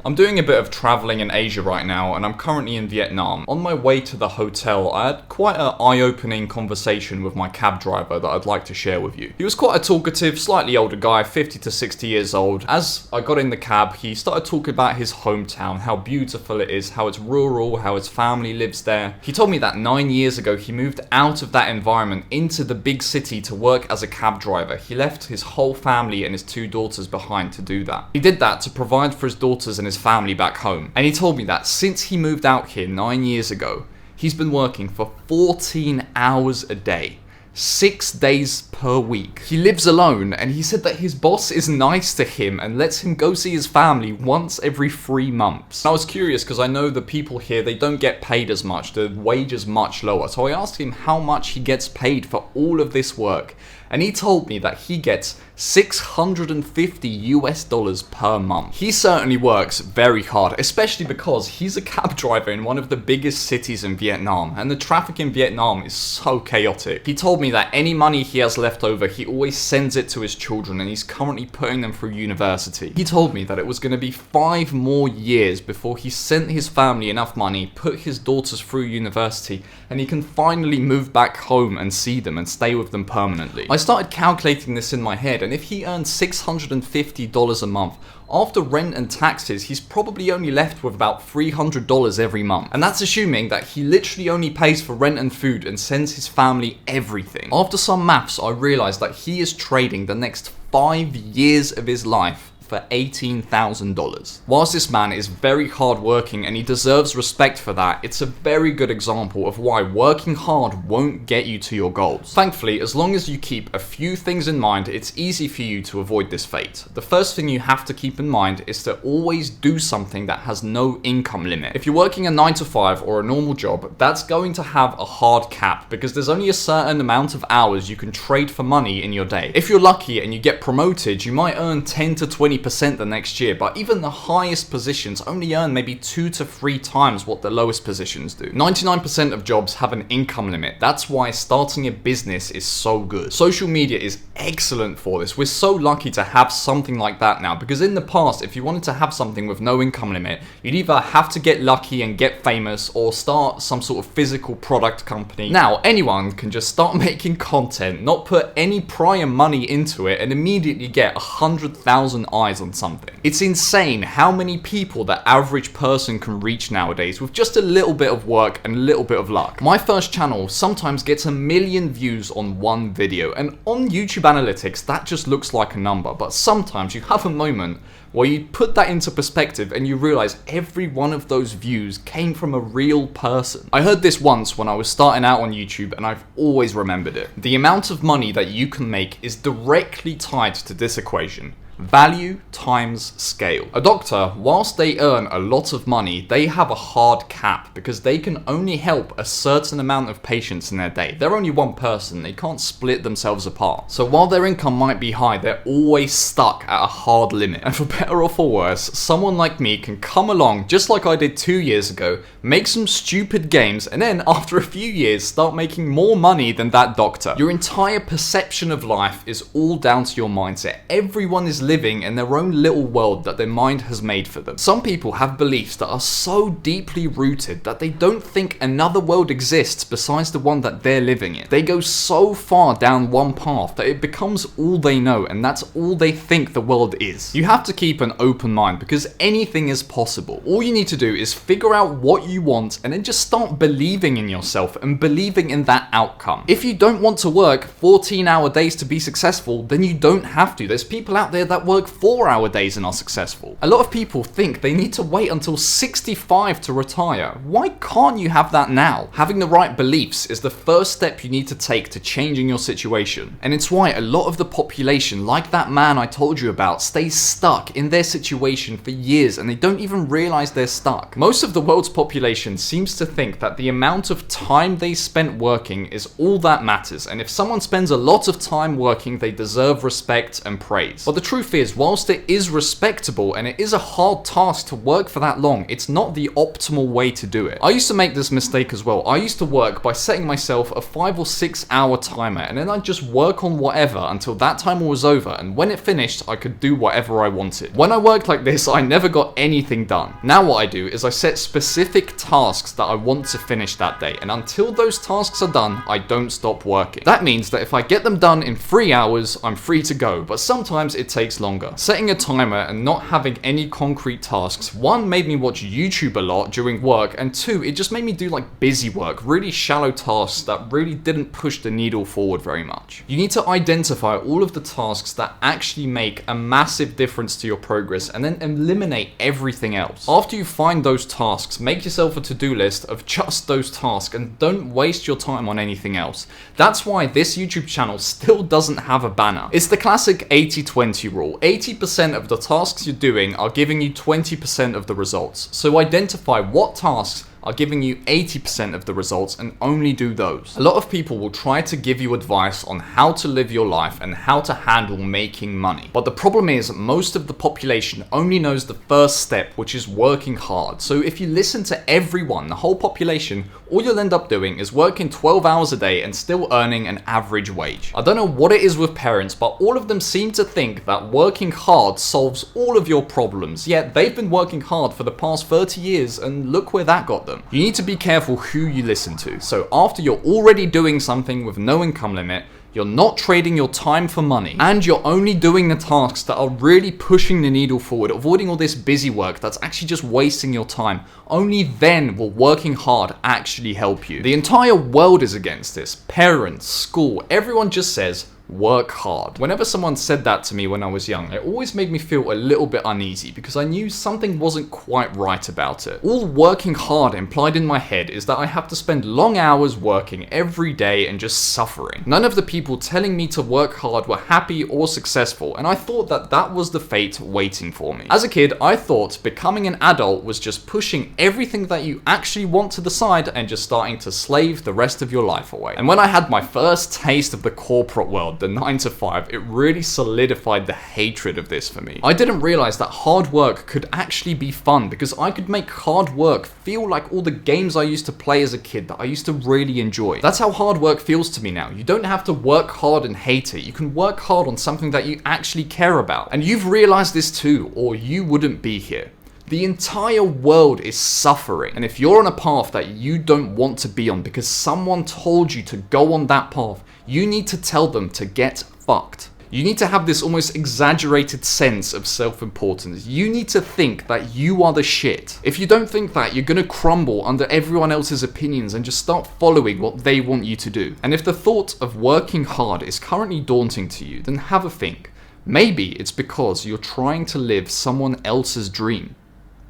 I'm doing a bit of traveling in Asia right now, and I'm currently in Vietnam. On my way to the hotel, I had quite an eye-opening conversation with my cab driver that I'd like to share with you. He was quite a talkative, slightly older guy, 50 to 60 years old. As I got in the cab, he started talking about his hometown, how beautiful it is, how it's rural, how his family lives there. He told me that 9 years ago, he moved out of that environment into the big city to work as a cab driver. He left his whole family and his 2 daughters behind to do that. He did that to provide for his daughters and his family back home. And he told me that since he moved out here 9 years ago, he's been working for 14 hours a day, 6 days per week. He lives alone, and he said that his boss is nice to him and lets him go see his family once every 3 months. And I was curious because I know the people here, they don't get paid as much, the wage is much lower. So I asked him how much he gets paid for all of this work. And he told me that he gets $650 per month. He certainly works very hard, especially because he's a cab driver in one of the biggest cities in Vietnam, and the traffic in Vietnam is so chaotic. He told me that any money he has left over, he always sends it to his children, and he's currently putting them through university. He told me that it was going to be 5 more years before he sent his family enough money, put his daughters through university, and he can finally move back home and see them and stay with them permanently. I started calculating this in my head, and if he earns $650 a month, after rent and taxes, he's probably only left with about $300 every month. And that's assuming that he literally only pays for rent and food and sends his family everything. After some maths, I realized that he is trading the next 5 years of his life for $18,000. Whilst this man is very hardworking and he deserves respect for that, it's a very good example of why working hard won't get you to your goals. Thankfully, as long as you keep a few things in mind, it's easy for you to avoid this fate. The first thing you have to keep in mind is to always do something that has no income limit. If you're working a 9 to 5 or a normal job, that's going to have a hard cap because there's only a certain amount of hours you can trade for money in your day. If you're lucky and you get promoted, you might earn 10 to 20% the next year, but even the highest positions only earn maybe 2 to 3 times what the lowest positions do. 99% of jobs have an income limit. That's why starting a business is so good. Social media is excellent for this. We're so lucky to have something like that now, because in the past, if you wanted to have something with no income limit, you'd either have to get lucky and get famous or start some sort of physical product company. Now, anyone can just start making content, not put any prior money into it, and immediately get 100,000 eyes on something. It's insane how many people the average person can reach nowadays with just a little bit of work and a little bit of luck. My first channel sometimes gets 1 million views on one video, and on YouTube analytics that just looks like a number, but sometimes you have a moment where you put that into perspective and you realize every one of those views came from a real person. I heard this once when I was starting out on YouTube, and I've always remembered it. The amount of money that you can make is directly tied to this equation: value times scale. A doctor, whilst they earn a lot of money, they have a hard cap because they can only help a certain amount of patients in their day. They're only one person, they can't split themselves apart. So while their income might be high, they're always stuck at a hard limit. And for better or for worse, someone like me can come along, just like I did 2 years ago, make some stupid games, and then after a few years start making more money than that doctor. Your entire perception of life is all down to your mindset. Everyone is living in their own little world that their mind has made for them. Some people have beliefs that are so deeply rooted that they don't think another world exists besides the one that they're living in. They go so far down one path that it becomes all they know, and that's all they think the world is. You have to keep an open mind because anything is possible. All you need to do is figure out what you want and then just start believing in yourself and believing in that outcome. If you don't want to work 14-hour days to be successful, then you don't have to. There's people out there that work 4-hour days and are successful. A lot of people think they need to wait until 65 to retire. Why can't you have that now? Having the right beliefs is the first step you need to take to changing your situation. And it's why a lot of the population, like that man I told you about, stays stuck in their situation for years and they don't even realize they're stuck. Most of the world's population seems to think that the amount of time they spent working is all that matters, and if someone spends a lot of time working, they deserve respect and praise. But the truth truth is, whilst it is respectable and it is a hard task to work for that long, it's not the optimal way to do it. I used to make this mistake as well. I used to work by setting myself a 5 or 6 hour timer, and then I'd just work on whatever until that timer was over, and when it finished, I could do whatever I wanted. When I worked like this, I never got anything done. Now what I do is I set specific tasks that I want to finish that day, and until those tasks are done, I don't stop working. That means that if I get them done in 3 hours, I'm free to go, but sometimes it takes longer. Setting a timer and not having any concrete tasks, one, made me watch YouTube a lot during work, and two, it just made me do like busy work, really shallow tasks that really didn't push the needle forward very much. You need to identify all of the tasks that actually make a massive difference to your progress and then eliminate everything else. After you find those tasks, make yourself a to-do list of just those tasks and don't waste your time on anything else. That's why this YouTube channel still doesn't have a banner. It's the classic 80-20 rule. 80% of the tasks you're doing are giving you 20% of the results. So identify what tasks are giving you 80% of the results and only do those. A lot of people will try to give you advice on how to live your life and how to handle making money. But the problem is most of the population only knows the first step, which is working hard. So if you listen to everyone, the whole population, all you'll end up doing is working 12 hours a day and still earning an average wage. I don't know what it is with parents, but all of them seem to think that working hard solves all of your problems. Yet they've been working hard for the past 30 years and look where that got them. You need to be careful who you listen to. So after you're already doing something with no income limit, you're not trading your time for money, and you're only doing the tasks that are really pushing the needle forward, avoiding all this busy work that's actually just wasting your time, only then will working hard actually help you. The entire world is against this. Parents, school, everyone just says, work hard. Whenever someone said that to me when I was young, it always made me feel a little bit uneasy because I knew something wasn't quite right about it. All working hard implied in my head is that I have to spend long hours working every day and just suffering. None of the people telling me to work hard were happy or successful, and I thought that that was the fate waiting for me. As a kid, I thought becoming an adult was just pushing everything that you actually want to the side and just starting to slave the rest of your life away. And when I had my first taste of the corporate world, the 9 to 5, it really solidified the hatred of this for me. I didn't realize that hard work could actually be fun because I could make hard work feel like all the games I used to play as a kid that I used to really enjoy. That's how hard work feels to me now. You don't have to work hard and hate it. You can work hard on something that you actually care about. And you've realized this too, or you wouldn't be here. The entire world is suffering, and if you're on a path that you don't want to be on because someone told you to go on that path, you need to tell them to get fucked. You need to have this almost exaggerated sense of self-importance. You need to think that you are the shit. If you don't think that, you're gonna crumble under everyone else's opinions and just start following what they want you to do. And if the thought of working hard is currently daunting to you, then have a think. Maybe it's because you're trying to live someone else's dream.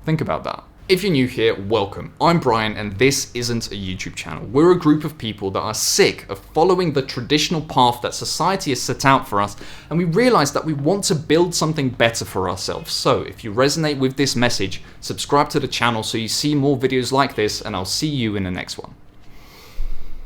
Think about that. If you're new here, welcome. I'm Brian, and this isn't a YouTube channel. We're a group of people that are sick of following the traditional path that society has set out for us, and we realize that we want to build something better for ourselves. So if you resonate with this message, subscribe to the channel so you see more videos like this, and I'll see you in the next one.